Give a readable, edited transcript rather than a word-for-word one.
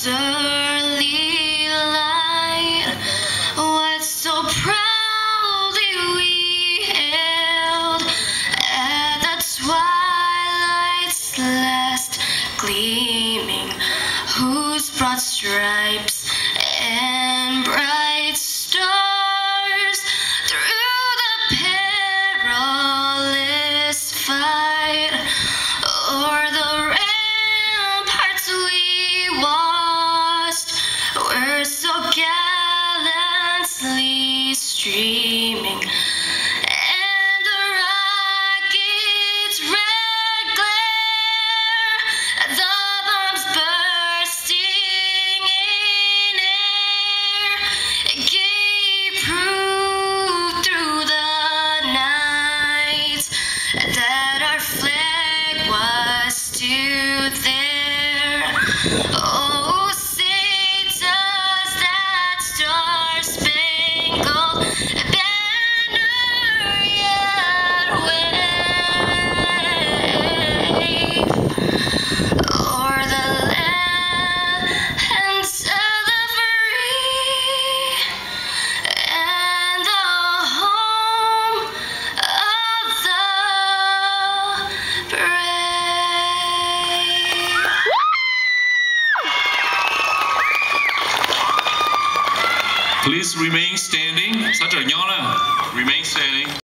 early light, what so proudly we hailed at the twilight's last gleaming, whose broad stripes and bright stars through the perilous fight o'er the ramparts we watched were so gallantly streaming, and the rocket's red glare, the bombs bursting in air, gave proof through the night that our flag was still there. Oh, say does that star-spangled banner yet wave o'er the lands of the free and the home of the brave? Please remain standing. Sát trở nhỏ nè. Remain standing.